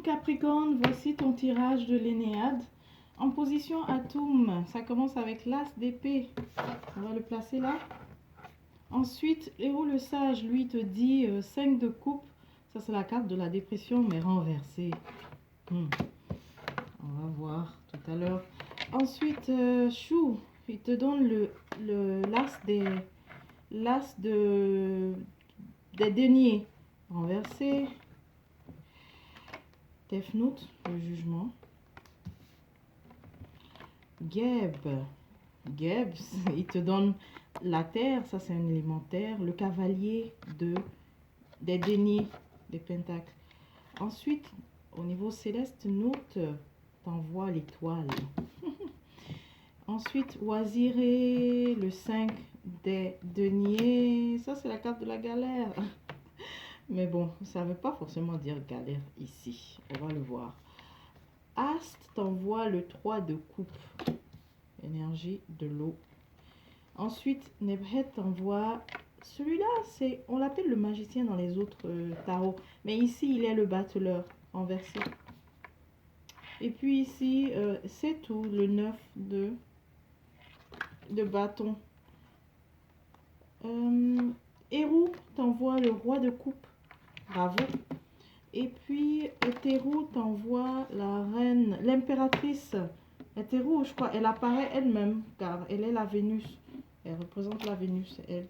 Capricorne, voici ton tirage de l'Énéade. En position Atum, ça commence avec l'As d'épée. On va le placer là. Ensuite, Héros le sage, lui, te dit 5 de coupe. Ça, c'est la carte de la dépression, mais renversée. On va voir tout à l'heure. Ensuite, Chou, il te donne l'As des deniers renversé. Tefnout, le jugement. Geb, il te donne la terre, ça c'est un élémentaire. Le cavalier des deniers, des pentacles. Ensuite, au niveau céleste, Note t'envoie l'étoile. Ensuite, Oisiré, le 5 des deniers. Ça c'est la carte de la galère. Mais bon, ça ne veut pas forcément dire galère ici. On va le voir. Ast t'envoie le 3 de coupe. Énergie de l'eau. Ensuite, Nebhet t'envoie... Celui-là, on l'appelle le magicien dans les autres tarots. Mais ici, il est le battleur renversé. Et puis ici, c'est tout. Le 9 de bâton. Héros t'envoie le roi de coupe. Bravo. Et puis, Hétéro t'envoie la reine, l'impératrice. Hétéro, je crois, elle apparaît elle-même, car elle est la Vénus. Elle représente la Vénus, elle.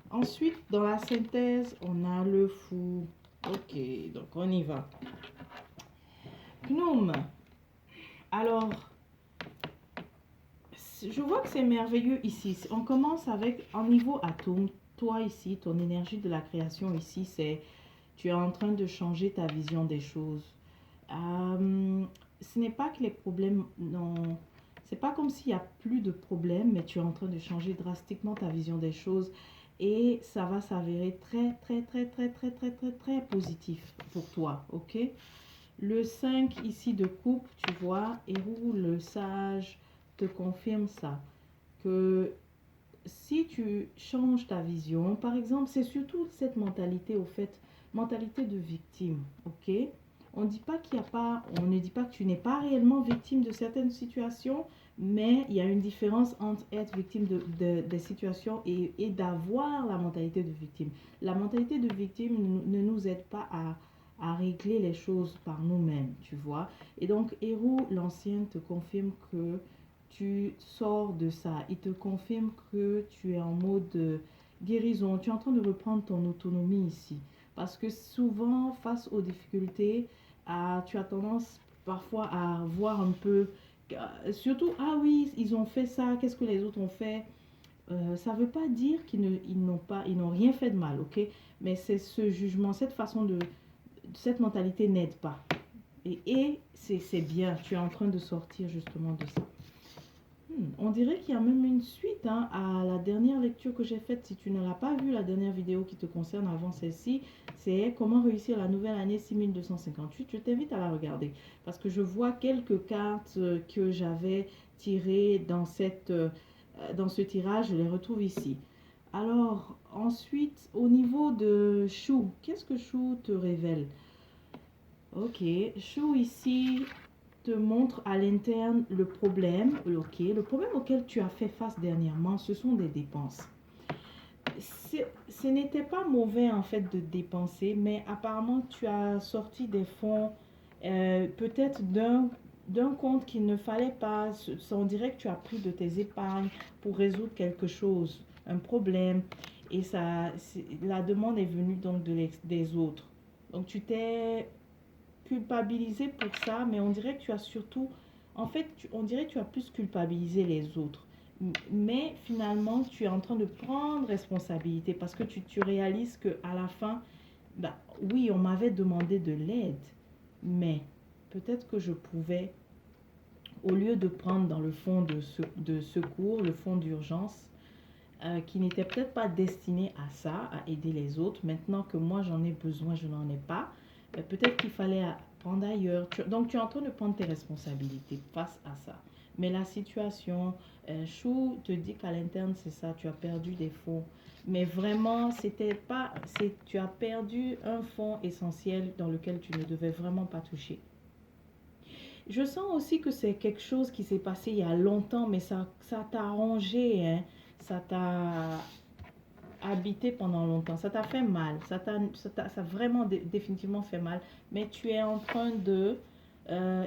Ensuite, dans la synthèse, on a le fou. Ok, donc on y va. Gnome. Alors, je vois que c'est merveilleux ici. On commence avec, en niveau atome, toi ici, ton énergie de la création ici, c'est... Tu es en train de changer ta vision des choses. Ce n'est pas que les problèmes... Non, c'est pas comme s'il n'y a plus de problèmes, mais tu es en train de changer drastiquement ta vision des choses. Et ça va s'avérer très, très, très, très, très, très, très, très positif pour toi. Ok? Le 5 ici de coupe, tu vois, Héros, le sage, te confirme ça. Que si tu changes ta vision, par exemple, c'est surtout cette mentalité, au fait, mentalité de victime, ok? On dit pas qu'il y a pas, on ne dit pas que tu n'es pas réellement victime de certaines situations, mais il y a une différence entre être victime des situations et d'avoir la mentalité de victime. La mentalité de victime ne nous aide pas à régler les choses par nous-mêmes, tu vois. Et donc, Héros, l'ancien, te confirme que tu sors de ça. Il te confirme que tu es en mode guérison. Tu es en train de reprendre ton autonomie ici. Parce que souvent, face aux difficultés, tu as tendance parfois à voir un peu... surtout, ah oui, ils ont fait ça, qu'est-ce que les autres ont fait? Ça ne veut pas dire qu'ils n'ont rien fait de mal, ok? Mais c'est ce jugement, cette façon cette mentalité n'aide pas. Et c'est bien, tu es en train de sortir justement de ça. On dirait qu'il y a même une suite à la dernière lecture que j'ai faite. Si tu ne l'as pas vue, la dernière vidéo qui te concerne avant celle-ci, c'est comment réussir la nouvelle année 6258. Je t'invite à la regarder parce que je vois quelques cartes que j'avais tirées dans ce tirage. Je les retrouve ici. Alors, ensuite, au niveau de Chou, qu'est-ce que Chou te révèle? Ok, Chou ici te montre à l'interne le problème. Ok, le problème auquel tu as fait face dernièrement, ce sont des dépenses. Ce n'était pas mauvais en fait de dépenser, mais apparemment tu as sorti des fonds peut-être d'un compte qu'il ne fallait pas. On dirait que tu as pris de tes épargnes pour résoudre quelque chose, un problème, et la demande est venue donc des autres. Donc tu t'es culpabilisé pour ça, mais on dirait que tu as surtout, en fait, on dirait que tu as plus culpabilisé les autres. Mais finalement, tu es en train de prendre responsabilité parce que tu réalises qu'à la fin, bah, oui, on m'avait demandé de l'aide, mais peut-être que je pouvais, au lieu de prendre dans le fonds de secours, le fonds d'urgence, qui n'était peut-être pas destiné à ça, à aider les autres, maintenant que moi j'en ai besoin, je n'en ai pas, peut-être qu'il fallait prendre ailleurs. Donc tu es en train de prendre tes responsabilités face à ça. Mais la situation, Chou te dit qu'à l'interne, c'est ça, tu as perdu des fonds. Mais vraiment, c'était pas, tu as perdu un fonds essentiel dans lequel tu ne devais vraiment pas toucher. Je sens aussi que c'est quelque chose qui s'est passé il y a longtemps, mais ça t'a rongé, hein. Ça t'a habité pendant longtemps. Ça t'a fait mal. Ça a vraiment définitivement fait mal. Mais tu es en train de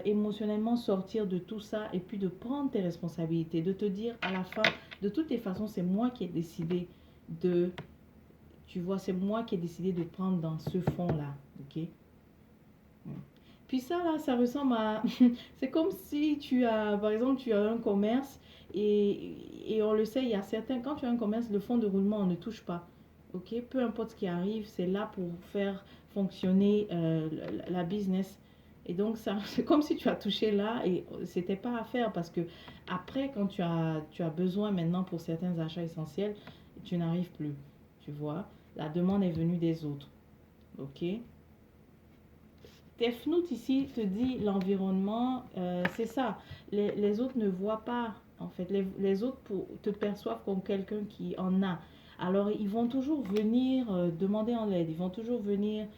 émotionnellement sortir de tout ça et puis de prendre tes responsabilités, de te dire à la fin, de toutes les façons, c'est moi qui ai décidé de, tu vois, c'est moi qui ai décidé de prendre dans ce fond-là. Ok? Puis ça, là, ça ressemble à... c'est comme si tu as, par exemple, tu as un commerce et on le sait, il y a certains, quand tu as un commerce, le fonds de roulement, on ne touche pas. Ok? Peu importe ce qui arrive, c'est là pour faire fonctionner la business. Et donc, ça, c'est comme si tu as touché là et c'était pas à faire parce que après, quand tu as besoin maintenant pour certains achats essentiels, tu n'arrives plus. Tu vois? La demande est venue des autres. Ok? Tefnout ici te dit l'environnement, c'est ça. Les autres ne voient pas, en fait. Les autres te perçoivent comme quelqu'un qui en a. Alors, ils vont toujours venir demander en aide. Ils vont toujours venir,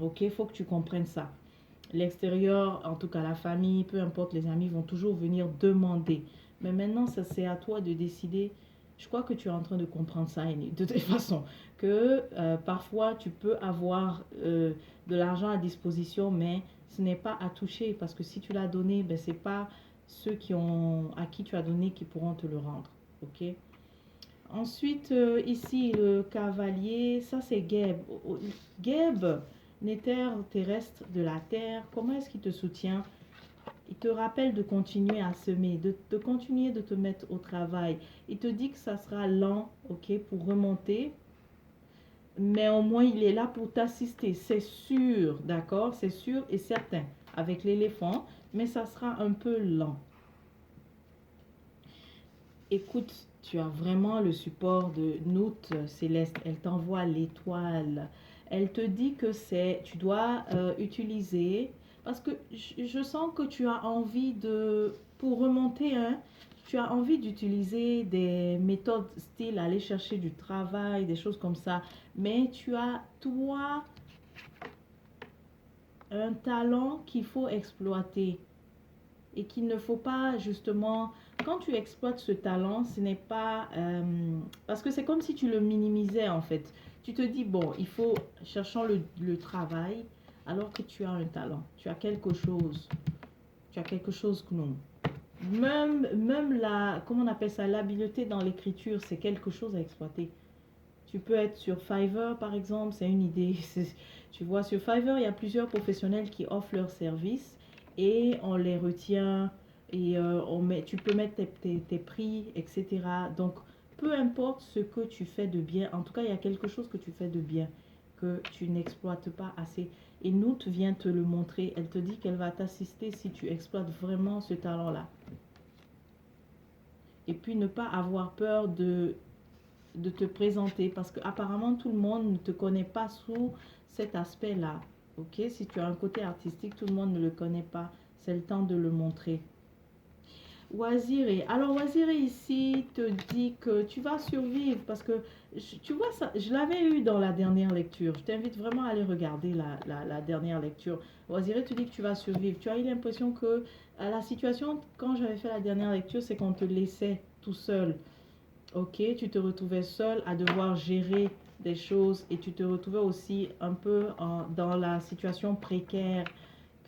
ok? Il faut que tu comprennes ça. L'extérieur, en tout cas la famille, peu importe les amis, vont toujours venir demander. Mais maintenant, ça c'est à toi de décider. Je crois que tu es en train de comprendre ça, de toute façon, que parfois tu peux avoir de l'argent à disposition, mais ce n'est pas à toucher parce que si tu l'as donné, ben, c'est pas ceux à qui tu as donné qui pourront te le rendre. Ok? Ensuite, ici, le cavalier, ça c'est Geb. Geb, néther terrestre de la terre, comment est-ce qu'il te soutient? Il te rappelle de continuer à semer, de continuer de te mettre au travail. Il te dit que ça sera lent, ok, pour remonter, mais au moins il est là pour t'assister. C'est sûr, d'accord? C'est sûr et certain avec l'éléphant, mais ça sera un peu lent. Écoute, tu as vraiment le support de Nout Céleste. Elle t'envoie l'étoile. Elle te dit que tu dois utiliser, parce que je sens que tu as envie pour remonter, hein, tu as envie d'utiliser des méthodes style aller chercher du travail, des choses comme ça. Mais tu as, toi, un talent qu'il faut exploiter et qu'il ne faut pas justement, quand tu exploites ce talent, ce n'est pas, parce que c'est comme si tu le minimisais en fait. Tu te dis, bon, il faut, cherchant le travail, alors que tu as un talent, tu as quelque chose, que non. Même la, comment on appelle ça, l'habileté dans l'écriture, c'est quelque chose à exploiter. Tu peux être sur Fiverr par exemple, c'est une idée. Tu vois, sur Fiverr, il y a plusieurs professionnels qui offrent leurs services et on les retient et tu peux mettre tes prix, etc. Donc, peu importe ce que tu fais de bien, en tout cas, il y a quelque chose que tu fais de bien que tu n'exploites pas assez. Et Nout vient te le montrer. Elle te dit qu'elle va t'assister si tu exploites vraiment ce talent-là. Et puis, ne pas avoir peur de te présenter parce qu'apparemment tout le monde ne te connaît pas sous cet aspect-là. Ok, si tu as un côté artistique, tout le monde ne le connaît pas. C'est le temps de le montrer. Waziré. Alors Waziré ici te dit que tu vas survivre parce que tu vois ça, je l'avais eu dans la dernière lecture. Je t'invite vraiment à aller regarder la dernière lecture. Waziré te dit que tu vas survivre. Tu as eu l'impression que la situation quand j'avais fait la dernière lecture, c'est qu'on te laissait tout seul. Ok, tu te retrouvais seul à devoir gérer des choses et tu te retrouvais aussi un peu dans la situation précaire,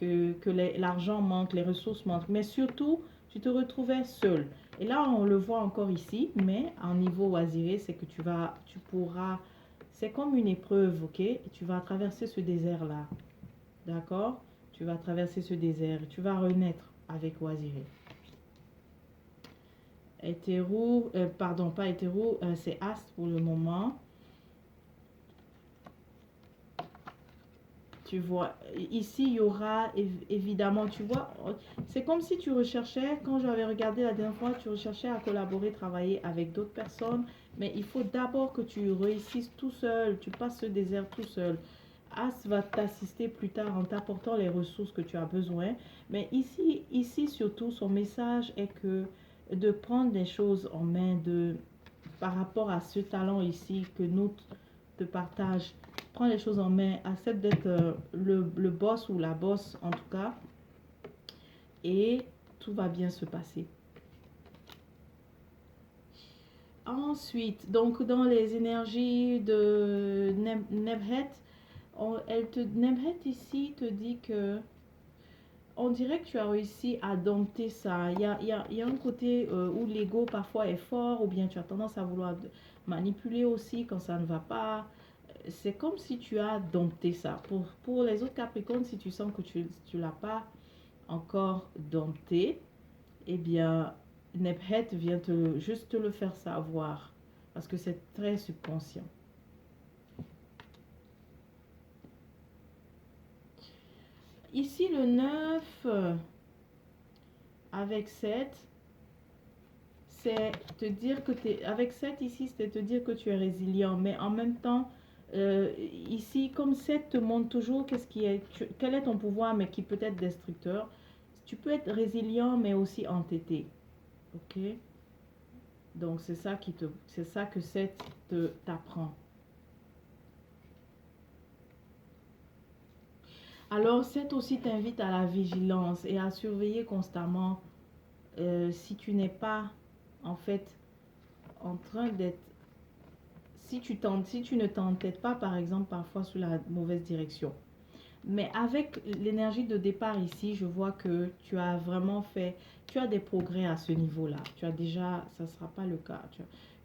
que l'argent manque, les ressources manquent, mais surtout, tu te retrouvais seul. Et là, on le voit encore ici, mais en niveau oisiré, c'est que tu pourras, c'est comme une épreuve, ok? Et tu vas traverser ce désert-là, d'accord? Tu vas traverser ce désert et tu vas renaître avec oisiré. Hétéro, pardon, pas hétéro, c'est Astre pour le moment. Tu vois, ici, il y aura évidemment, tu vois, c'est comme si tu recherchais, quand j'avais regardé la dernière fois, tu recherchais à collaborer, travailler avec d'autres personnes, mais il faut d'abord que tu réussisses tout seul, tu passes ce désert tout seul. As va t'assister plus tard en t'apportant les ressources que tu as besoin. Mais ici surtout, son message est que de prendre les choses en main par rapport à ce talent ici que nous te partage. Prends les choses en main, accepte d'être le boss ou la boss en tout cas. Et tout va bien se passer. Ensuite, donc dans les énergies de Nebhet, Nebhet ici te dit que on dirait que tu as réussi à dompter ça. Il y a un côté où l'ego parfois est fort ou bien tu as tendance à vouloir manipuler aussi quand ça ne va pas. C'est comme si tu as dompté ça. Pour les autres Capricornes, si tu sens que tu ne l'as pas encore dompté, eh bien, Nebhet vient juste te le faire savoir parce que c'est très subconscient. Ici, le 9 avec 7, c'est te dire que tu es... Avec 7 ici, c'est te dire que tu es résilient. Mais en même temps, ici, comme 7 te montre toujours quel est ton pouvoir, mais qui peut être destructeur. Tu peux être résilient, mais aussi entêté. Ok? Donc, c'est ça que 7 t'apprend. Alors, 7 aussi t'invite à la vigilance et à surveiller constamment si tu n'es pas, en fait, en train d'être... Si tu ne t'entêtes pas, par exemple, parfois sous la mauvaise direction. Mais avec l'énergie de départ ici, je vois que tu as vraiment tu as des progrès à ce niveau-là. Tu as déjà, ça ne sera pas le cas,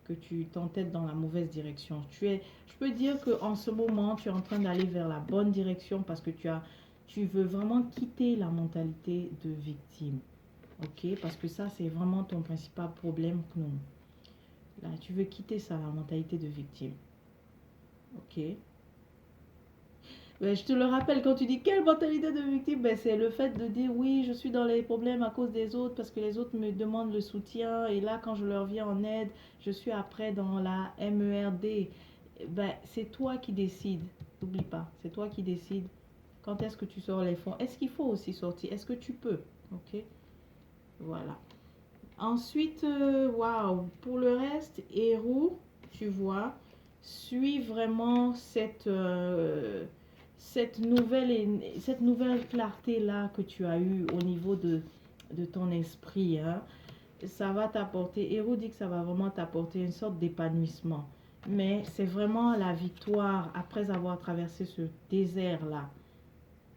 que tu t'entêtes dans la mauvaise direction. Je peux dire qu'en ce moment, tu es en train d'aller vers la bonne direction parce que tu veux vraiment quitter la mentalité de victime. Ok? Parce que ça, c'est vraiment ton principal problème. Là, tu veux quitter ça, la mentalité de victime. Ok? Ben, je te le rappelle, quand tu dis quelle mentalité de victime, ben, c'est le fait de dire oui, je suis dans les problèmes à cause des autres parce que les autres me demandent le soutien et là, quand je leur viens en aide, je suis après dans la MERD. Ben, c'est toi qui décides. N'oublie pas, c'est toi qui décides quand est-ce que tu sors les fonds. Est-ce qu'il faut aussi sortir? Est-ce que tu peux? Ok? Voilà. Ensuite, waouh, pour le reste, héros, tu vois, suis vraiment cette nouvelle clarté-là que tu as eue au niveau de ton esprit. Hein. Ça va t'apporter, héros dit que ça va vraiment t'apporter une sorte d'épanouissement. Mais c'est vraiment la victoire après avoir traversé ce désert-là.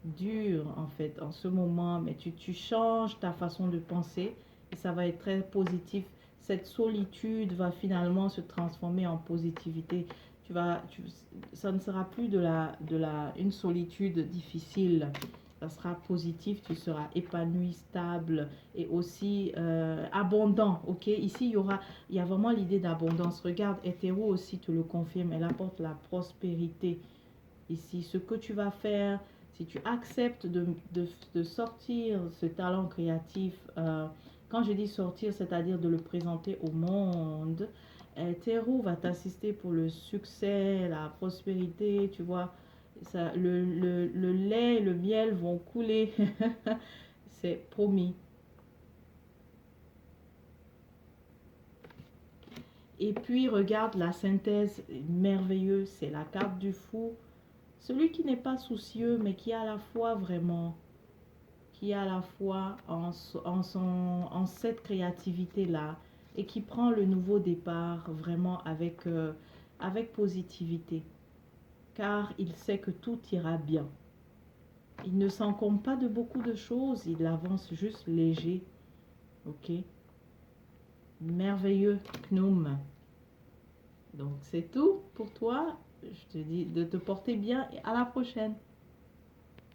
Dur en fait en ce moment, mais tu changes ta façon de penser et ça va être très positif. Cette solitude va finalement se transformer en positivité. Ça ne sera plus une solitude difficile. Ça sera positif, tu seras épanoui, stable et aussi abondant. Ok, ici il y a vraiment l'idée d'abondance. Regarde, hétéro aussi te le confirme. Elle apporte la prospérité. Ici, ce que tu vas faire, si tu acceptes de sortir ce talent créatif, quand je dis sortir, c'est-à-dire de le présenter au monde, Terreau va t'assister pour le succès, la prospérité, tu vois. Ça, le lait et le miel vont couler. C'est promis. Et puis, regarde la synthèse merveilleuse, c'est la carte du fou. Celui qui n'est pas soucieux, mais qui a à la fois vraiment, qui a à la fois en cette créativité-là et qui prend le nouveau départ vraiment avec positivité. Car il sait que tout ira bien. Il ne s'encombre pas de beaucoup de choses, il avance juste léger. Ok? Merveilleux, Gnome. Donc c'est tout pour toi. Je te dis de te porter bien et à la prochaine.